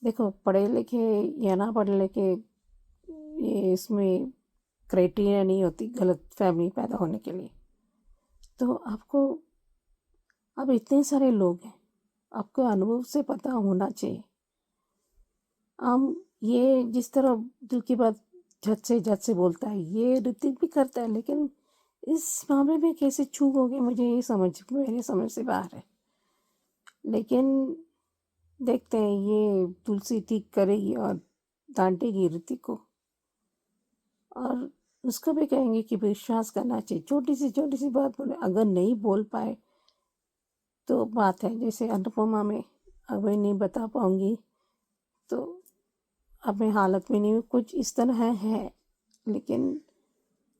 देखो, पढ़े लिखे या ना पढ़े लिखे, ये इसमें क्राइटेरिया नहीं होती गलत फहमी पैदा होने के लिए। तो आपको, अब इतने सारे लोग हैं, आपको अनुभव से पता होना चाहिए। हम ये जिस तरह दिल की बात झट से बोलता है, ये ऋतिक भी करता है, लेकिन इस मामले में कैसे चूक हो गई, मुझे ये मेरे समझ से बाहर है। लेकिन देखते हैं, ये तुलसी ठीक करेगी और डांटेगी ऋतिक को, और उसको भी कहेंगे कि विश्वास करना चाहिए। छोटी सी बात बोले, अगर नहीं बोल पाए तो बात है, जैसे अनुपमा में अगर नहीं बता पाऊंगी तो अपने हालत में नहीं, कुछ इस तरह है, लेकिन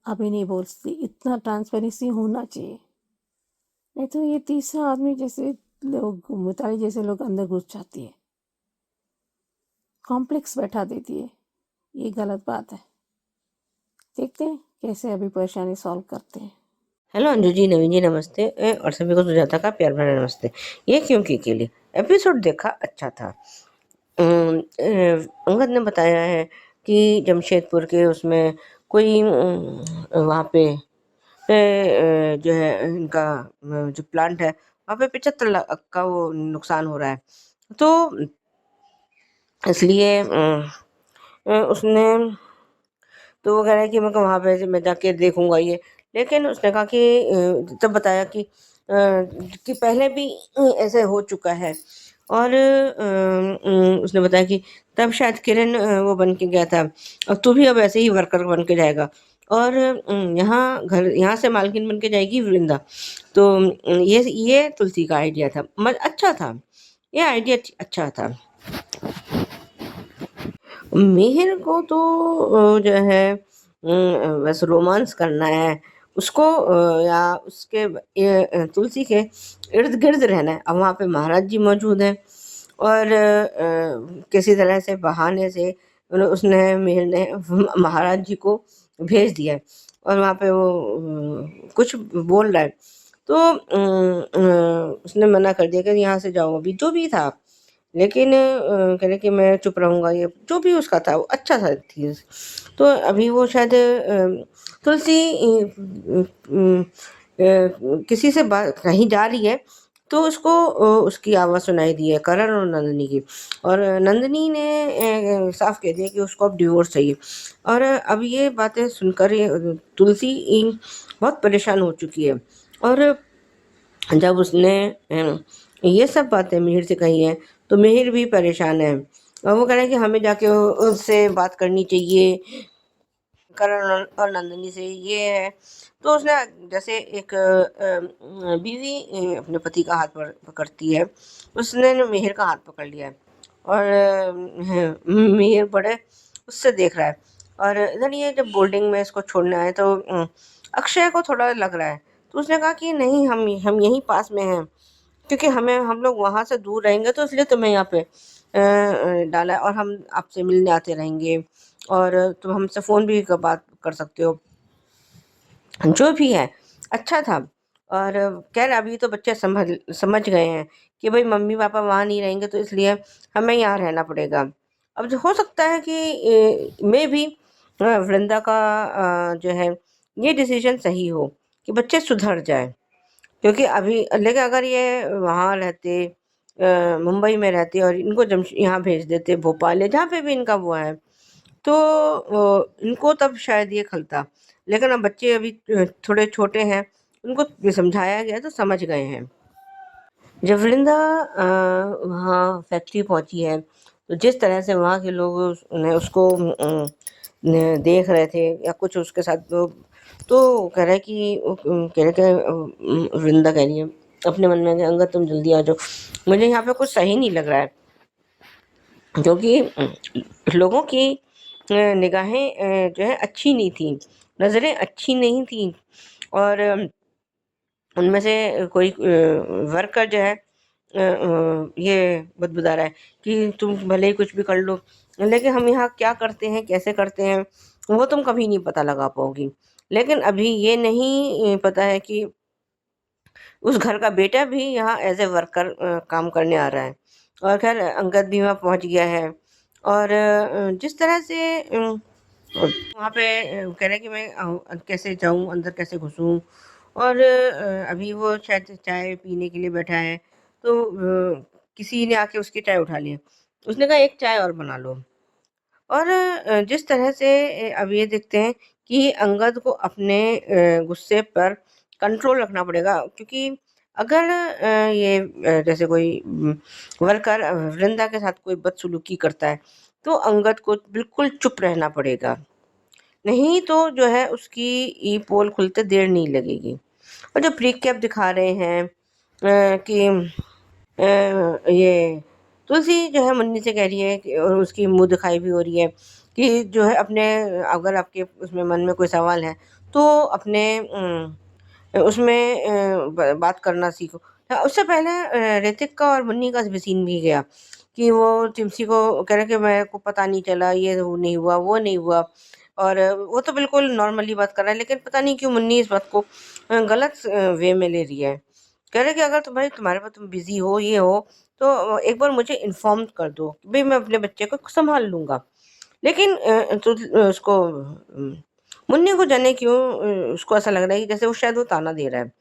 अभी नहीं बोल सकती। इतना ट्रांसपेरेंसी होना चाहिए, नहीं तो ये तीसरा आदमी जैसे लोग, मिताली जैसे लोग अंदर घुस जाती है, कॉम्प्लेक्स बैठा देती है। ये गलत बात है। देखते हैं कैसे अभी परेशानी सॉल्व करते हैं। हेलो अंजू जी, नवीन जी नमस्ते, और सभी को सुजाता का प्यार भरा नमस्ते। ये क्योंकि के लिए एपिसोड देखा, अच्छा था। अंगद ने बताया है कि जमशेदपुर के उसमें कोई वहाँ पे जो है इनका जो प्लांट है, वहाँ पे 75 लाख का वो नुकसान हो रहा है। तो इसलिए उसने, तो वो कह रहा है कि वहाँ पे मैं जाके देखूंगा ये। लेकिन उसने कहा कि तब बताया कि पहले भी ऐसे हो चुका है, और उसने बताया कि तब शायद किरण वो बन के गया था, और तू भी अब ऐसे ही वर्कर बन के जाएगा, और यहाँ से मालकिन बन के जाएगी वृंदा। तो ये तुलसी का आइडिया था, अच्छा था, ये आइडिया अच्छा था। मिहिर को तो जो है बस रोमांस करना है, उसको या उसके तुलसी के इर्द गिर्द रहना है। अब वहाँ पे महाराज जी मौजूद हैं और किसी तरह से बहाने से उसने मिहिर ने महाराज जी को भेज दिया है और वहाँ पे वो कुछ बोल रहा है तो उसने मना कर दिया कि यहाँ से जाओ अभी, जो भी था। लेकिन कह रहे कि मैं चुप रहूँगा, ये जो भी उसका था वो अच्छा था चीज़। तो अभी वो शायद तुलसी किसी से बात कहीं जा रही है तो उसको उसकी आवाज़ सुनाई दी है करण और नंदिनी की, और नंदिनी ने साफ कह दिया कि उसको अब डिवोर्स चाहिए। और अब ये बातें सुनकर तुलसी बहुत परेशान हो चुकी है। और जब उसने ये सब बातें मिहिर से कही हैं तो मिहिर भी परेशान है और वो कह रहा है कि हमें जाके उससे बात करनी चाहिए, करण और नंदिनी से ये है। तो उसने जैसे एक बीवी अपने पति का हाथ पकड़ती है, उसने मिहिर का हाथ पकड़ लिया है और मिहिर बड़े उससे देख रहा है। और इधर ये जब बोर्डिंग में इसको छोड़ना है तो अक्षय को थोड़ा लग रहा है, तो उसने कहा कि नहीं, हम यहीं पास में हैं, क्योंकि हम लोग वहाँ से दूर रहेंगे तो इसलिए तुम्हें यहाँ पे डाला है, और हम आपसे मिलने आते रहेंगे और तुम हमसे फ़ोन भी बात कर सकते हो, जो भी है अच्छा था। और खैर अभी तो बच्चे समझ गए हैं कि भाई मम्मी पापा वहाँ नहीं रहेंगे तो इसलिए हमें यहाँ रहना पड़ेगा। अब जो हो सकता है कि मैं भी वृंदा का जो है ये डिसीजन सही हो कि बच्चे सुधर जाए, क्योंकि अभी लेकिन अगर ये वहाँ रहते मुंबई में रहते और इनको यहाँ भेज देते भोपाल या जहाँ पे भी इनका वो है तो इनको तब शायद ये खलता। लेकिन अब बच्चे अभी थोड़े छोटे हैं, उनको समझाया गया तो समझ गए हैं। जब वृंदा वहाँ फैक्ट्री पहुँची है तो जिस तरह से वहाँ के लोग उसको देख रहे थे या कुछ उसके साथ तो कह रहा है कि कह रहे कि वृंदा कह रही है अपने मन में कि अंगद तुम जल्दी आ जाओ, मुझे यहाँ पे कुछ सही नहीं लग रहा है, क्योंकि लोगों की निगाहें जो है अच्छी नहीं थी, नज़रें अच्छी नहीं थी और उनमें से कोई वर्कर जो है ये बदबुदा रहा है कि तुम भले ही कुछ भी कर लो, लेकिन हम यहाँ क्या करते हैं कैसे करते हैं वो तुम कभी नहीं पता लगा पाओगी। लेकिन अभी ये नहीं पता है कि उस घर का बेटा भी यहाँ एज ए वर्कर काम करने आ रहा है। और खैर अंगद भी वहाँ पहुँच गया है और जिस तरह से वहाँ पे कह रहे कि मैं कैसे जाऊँ अंदर, कैसे घुसूँ, और अभी वो शायद चाय पीने के लिए बैठा है तो किसी ने आके उसकी चाय उठा ली। उसने कहा एक चाय और बना लो। और जिस तरह से अब ये देखते हैं कि अंगद को अपने गुस्से पर कंट्रोल रखना पड़ेगा, क्योंकि अगर ये जैसे कोई वर्कर वृंदा के साथ कोई बदसलूकी करता है तो अंगद को बिल्कुल चुप रहना पड़ेगा, नहीं तो जो है उसकी ई पोल खुलते देर नहीं लगेगी। और जो प्री कैप दिखा रहे हैं कि ये तुलसी जो है मुन्नी से कह रही है कि और उसकी मुँह दिखाई भी हो रही है कि जो है अपने अगर आपके उसमें मन में कोई सवाल है तो अपने उसमें बात करना सीखो। उससे पहले ऋतिक का और मुन्नी का भी सीन भी गया कि वो टिम्सी को कह रहे कि मेरे को पता नहीं चला, ये वो नहीं हुआ वो नहीं हुआ, और वो तो बिल्कुल नॉर्मली बात कर रहा है, लेकिन पता नहीं क्यों मुन्नी इस बात को गलत वे में ले रही है। कह रहे कि अगर भाई तुम्हारे पास तुम बिजी हो ये हो तो एक बार मुझे इन्फॉर्म कर दो, भाई मैं अपने बच्चे को संभाल लूँगा। लेकिन तो उसको मुन्नी को जाने क्यों उसको ऐसा लग रहा है कि जैसे वो शायद वो ताना दे रहा है,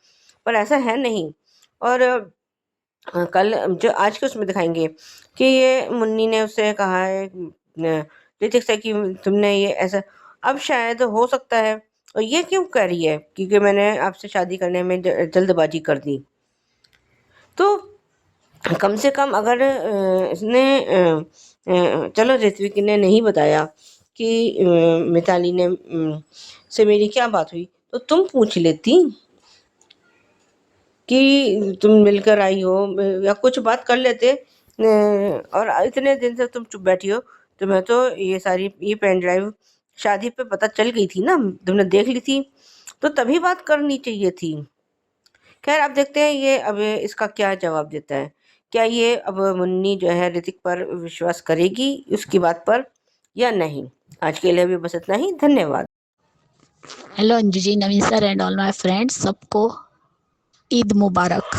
पर ऐसा है नहीं। और कल जो आज के उसमें दिखाएंगे कि ये मुन्नी ने उससे कहा है ऋतिक से कि तुमने ये ऐसा, अब शायद हो सकता है और ये क्यों कर रही है क्योंकि मैंने आपसे शादी करने में जल्दबाजी कर दी। तो कम से कम अगर इसने चलो ऋत्विक ने नहीं बताया कि मिताली ने से मेरी क्या बात हुई तो तुम पूछ लेती कि तुम मिलकर आई हो या कुछ बात कर लेते। और इतने दिन से तुम चुप बैठी हो, तुम्हें तो ये सारी ये पेन ड्राइव शादी पे पता चल गई थी ना, तुमने देख ली थी, तो तभी बात करनी चाहिए थी। खैर अब देखते हैं ये अब इसका क्या जवाब देता है। क्या ये अब मुन्नी जो है ऋतिक पर विश्वास करेगी उसकी बात पर या नहीं। आज के लिए भी बस इतना ही, धन्यवाद। Hello Anju ji, Naveen sir and all my friends, सबको ईद मुबारक।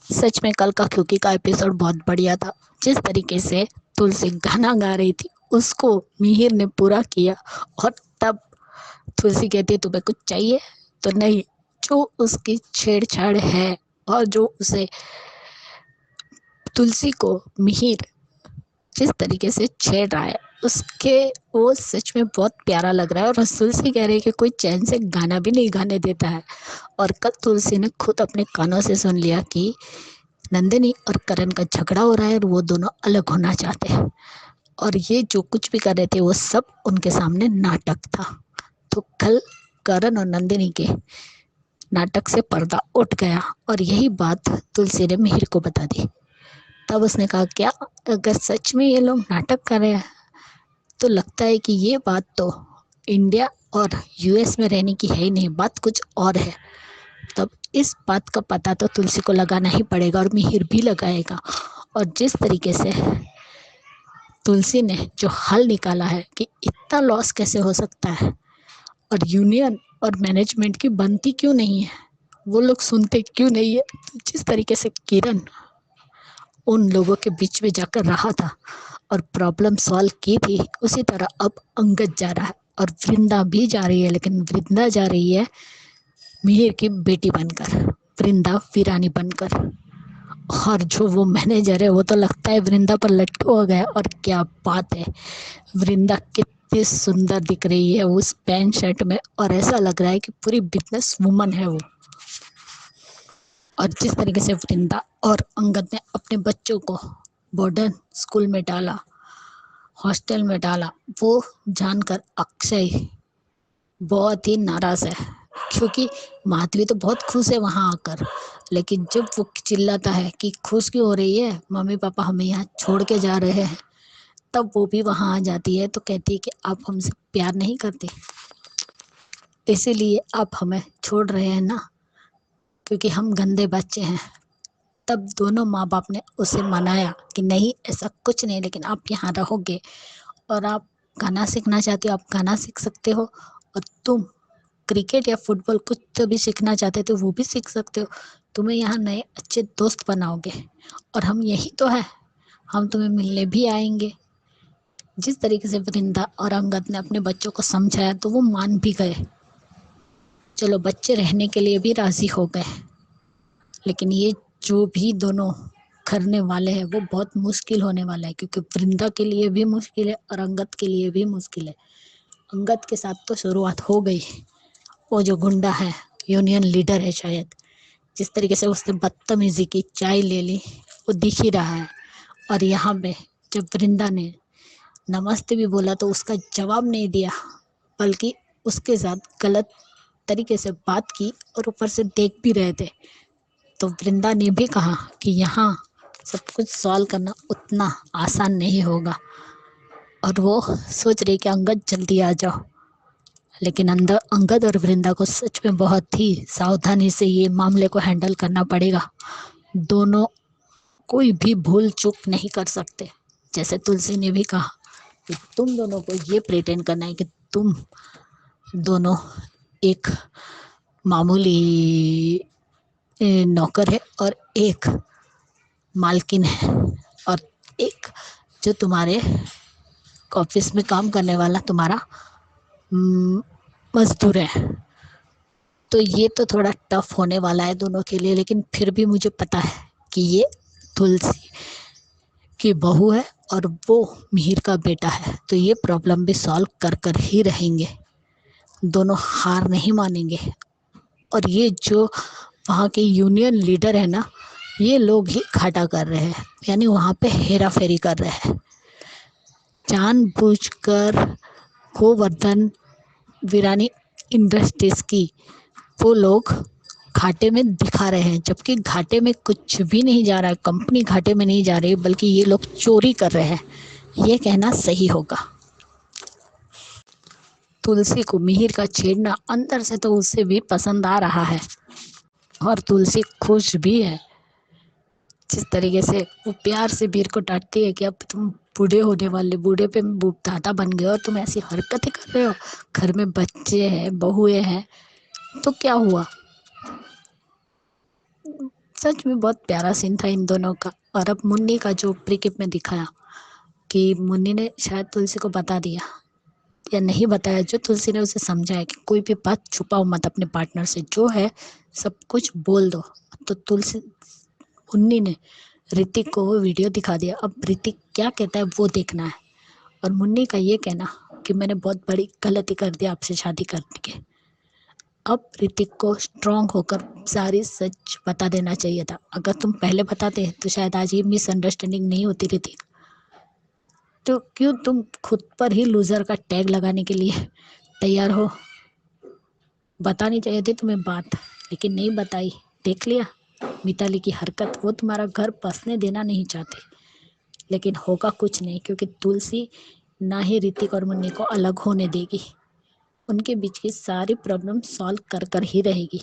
सच में कल का क्योंकि का एपिसोड बहुत बढ़िया था। जिस तरीके से तुलसी गाना गा रही थी उसको मिहिर ने पूरा किया, और तब तुलसी कहती है तुम्हें कुछ चाहिए तो नहीं, जो उसकी छेड़छाड़ है और जो उसे तुलसी को मिहिर जिस तरीके से छेड़ रहा है उसके, वो सच में बहुत प्यारा लग रहा है। और तुलसी कह रही है कि कोई चैन से गाना भी नहीं गाने देता है। और कल तुलसी ने खुद अपने कानों से सुन लिया कि नंदिनी और करण का झगड़ा हो रहा है और वो दोनों अलग होना चाहते हैं, और ये जो कुछ भी कर रहे थे वो सब उनके सामने नाटक था। तो कल करण और नंदिनी के नाटक से पर्दा उठ गया और यही बात तुलसी ने मिहिर को बता दी। तब उसने कहा क्या अगर सच में ये लोग नाटक कर रहे हैं तो लगता है कि ये बात तो इंडिया और यूएस में रहने की है ही नहीं, बात कुछ और है। तब इस बात का पता तो तुलसी को लगाना ही पड़ेगा और मिहिर भी लगाएगा। और जिस तरीके से तुलसी ने जो हल निकाला है कि इतना लॉस कैसे हो सकता है और यूनियन और मैनेजमेंट की बनती क्यों नहीं है, वो लोग सुनते क्यों नहीं है, जिस तरीके से किरण उन लोगों के बीच में जाकर रहा था और प्रॉब्लम सॉल्व की थी, उसी तरह अब अंगद जा रहा है और वृंदा भी जा रही है। लेकिन वृंदा जा रही है मिहिर की बेटी बनकर, वृंदा वीरानी बनकर। और जो वो मैनेजर है वो तो लगता है वृंदा पर लट्टू हो गया। और क्या बात है, वृंदा कितनी सुंदर दिख रही है उस पैंट शर्ट में, और ऐसा लग रहा है कि पूरी बिजनेस वुमन है वो। और जिस तरीके से वृंदा और अंगद ने अपने बच्चों को मॉडर्न स्कूल में डाला, हॉस्टल में डाला, वो जानकर अक्षय बहुत ही नाराज है, क्योंकि माधवी तो बहुत खुश है वहां आकर। लेकिन जब वो चिल्लाता है कि खुश क्यों हो रही है, मम्मी पापा हमें यहाँ छोड़ के जा रहे हैं, तब वो भी वहां आ जाती है। तो कहती है कि आप हमसे प्यार नहीं करते, इसीलिए आप हमें छोड़ रहे हैं ना, क्योंकि हम गंदे बच्चे हैं। तब दोनों माँ बाप ने उसे मनाया कि नहीं ऐसा कुछ नहीं, लेकिन आप यहाँ रहोगे और आप गाना सीखना चाहते हो आप गाना सीख सकते हो, और तुम क्रिकेट या फुटबॉल कुछ तो भी सीखना चाहते थे वो भी सीख सकते हो। तुम्हें यहाँ नए अच्छे दोस्त बनाओगे और हम यही तो है, हम तुम्हें मिलने भी आएंगे। जिस तरीके से वृंदा और अंगद ने अपने बच्चों को समझाया तो वो मान भी गए। चलो बच्चे रहने के लिए भी राजी हो गए। लेकिन ये जो भी दोनों करने वाले हैं वो बहुत मुश्किल होने वाला है, क्योंकि वृंदा के लिए भी मुश्किल है और अंगद के लिए भी मुश्किल है। अंगद के साथ तो शुरुआत हो गई, वो जो गुंडा है, यूनियन लीडर है शायद, जिस तरीके से उसने बदतमीजी की, चाय ले ली, वो दिख ही रहा है। और यहाँ पे जब वृंदा ने नमस्ते भी बोला तो उसका जवाब नहीं दिया, बल्कि उसके साथ गलत तरीके से बात की और ऊपर से देख भी रहे थे। तो वृंदा ने भी कहा कि यहाँ सब कुछ सॉल्व करना उतना आसान नहीं होगा, और वो सोच रही कि अंगद जल्दी आ जाओ। लेकिन अंदर अंगद और वृंदा को सच में बहुत ही सावधानी से ये मामले को हैंडल करना पड़ेगा। दोनों कोई भी भूल चूक नहीं कर सकते। जैसे तुलसी ने भी कहा कि तुम दोनों को ये प्रिटेंड करना है कि तुम दोनों एक मामूली नौकर है और एक मालकिन है, और एक जो तुम्हारे ऑफिस में काम करने वाला तुम्हारा मजदूर है। तो ये तो थोड़ा टफ होने वाला है दोनों के लिए, लेकिन फिर भी मुझे पता है कि ये तुलसी की बहू है और वो मिहिर का बेटा है, तो ये प्रॉब्लम भी सॉल्व कर कर ही रहेंगे। दोनों हार नहीं मानेंगे। और ये जो वहाँ के यूनियन लीडर है ना, ये लोग ही घाटा कर रहे हैं, यानी वहाँ पे हेरा फेरी कर रहे हैं जानबूझकर। गोवर्धन वीरानी इंडस्ट्रीज की वो लोग घाटे में दिखा रहे हैं, जबकि घाटे में कुछ भी नहीं जा रहा है, कंपनी घाटे में नहीं जा रही, बल्कि ये लोग चोरी कर रहे हैं। ये कहना सही होगा। तुलसी को मिहिर का छेड़ना अंदर से तो उसे भी पसंद आ रहा है और तुलसी खुश भी है। जिस तरीके से वो प्यार से वीर को डांटती है कि अब तुम बूढ़े होने वाले, बूढ़े पे दादा बन गए और तुम ऐसी हरकतें कर रहे हो, घर में बच्चे हैं, बहुएं हैं, तो क्या हुआ। सच में बहुत प्यारा सीन था इन दोनों का। और अब मुन्नी का जो प्रीकिप में दिखाया कि मुन्नी ने शायद तुलसी को बता दिया या नहीं बताया, जो तुलसी ने उसे समझाया कि कोई भी बात छुपाओ मत अपने पार्टनर से, जो है सब कुछ बोल दो। तो मुन्नी ने ऋतिक को वो वीडियो दिखा दिया। अब ऋतिक क्या कहता है वो देखना है। और मुन्नी का ये कहना कि मैंने बहुत बड़ी गलती कर दी आपसे शादी करके। अब ऋतिक को स्ट्रांग होकर सारी सच बता देना चाहिए था। अगर तुम पहले बताते तो शायद आज ये मिसअंडरस्टैंडिंग नहीं होती ऋतिक। तो क्यों तुम खुद पर ही लूजर का टैग लगाने के लिए तैयार हो। बतानी चाहिए थी तुम्हें बात, लेकिन नहीं बताई। देख लिया मिताली की हरकत, वो तुम्हारा घर बसने देना नहीं चाहते, लेकिन होगा कुछ नहीं, क्योंकि तुलसी ना ही ऋतिक और मुन्नी को अलग होने देगी। उनके बीच की सारी प्रॉब्लम सॉल्व कर कर ही रहेगी।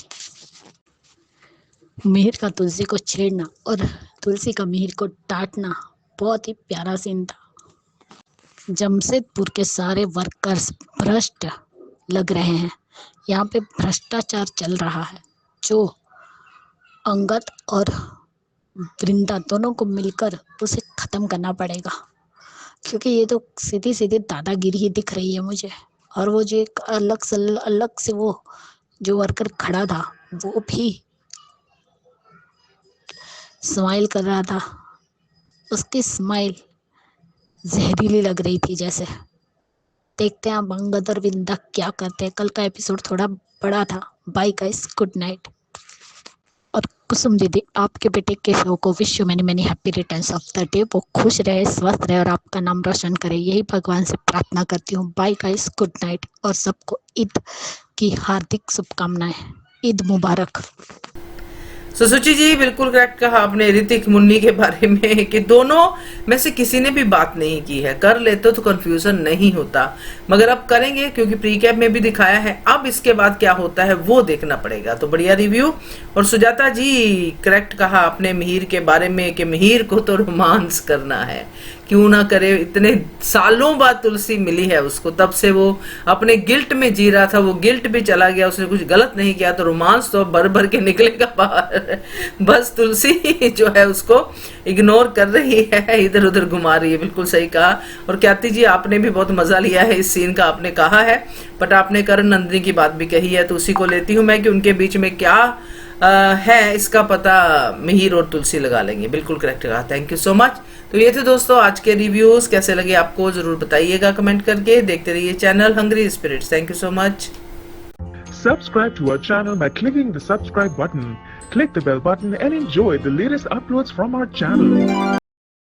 मिहिर का तुलसी को छेड़ना और तुलसी का मिहिर को डांटना बहुत ही प्यारा सीन था। जमशेदपुर के सारे वर्कर्स भ्रष्ट लग रहे हैं। यहाँ पे भ्रष्टाचार चल रहा है, जो अंगद और वृंदा दोनों को मिलकर उसे खत्म करना पड़ेगा, क्योंकि ये तो सीधी सीधी दादागिरी ही दिख रही है मुझे। और वो जो एक अलग से वो जो वर्कर खड़ा था, वो भी स्माइल कर रहा था। उसकी स्माइल जहरीली लग रही थी जैसे। देखते हैं अब अंगद और वृंदा क्या करते हैं। कल का एपिसोड थोड़ा बड़ा था। Bye guys, good night. और कुसुम दीदी, आपके बेटे के शो को wish you many many happy returns of the day. वो खुश रहे, स्वस्थ रहे और आपका नाम रोशन करे, यही भगवान से प्रार्थना करती हूँ। Bye guys, good night. और सबको ईद की हार्दिक शुभकामनाएं। ईद मुबारक। सुचि जी, बिल्कुल करेक्ट कहा आपने ऋतिक मुन्नी के बारे में कि दोनों में से किसी ने भी बात नहीं की है। कर लेते तो कंफ्यूजन नहीं होता, मगर अब करेंगे क्योंकि प्री कैप में भी दिखाया है। अब इसके बाद क्या होता है वो देखना पड़ेगा। तो बढ़िया रिव्यू। और सुजाता जी, करेक्ट कहा आपने मिहिर के बारे में कि मिहिर को तो रोमांस करना है, क्यों ना करे। इतने सालों बाद तुलसी मिली है उसको, तब से वो अपने गिल्ट में जी रहा था, वो गिल्ट भी चला गया, उसने कुछ गलत नहीं किया, तो रोमांस तो भर भर के निकलेगा बाहर। बस तुलसी जो है उसको इग्नोर कर रही है, इधर उधर घुमा रही है। बिल्कुल सही कहा। और ख्याति जी, आपने भी बहुत मजा लिया है इस सीन का, आपने कहा है, बट आपने करण नंदिनी की बात भी कही है, तो उसी को लेती हूँ मैं कि उनके बीच में क्या है इसका पता मिहिर और तुलसी लगा लेंगे। बिल्कुल करेक्ट कहा। Thank you so much. तो ये थे दोस्तों आज के रिव्यूज। कैसे लगे आपको जरूर बताइएगा कमेंट करके। देखते रहिए channel hungry spirits. Thank you so much. Subscribe to our channel by clicking the subscribe button. Click the bell button and enjoy the latest uploads from our channel.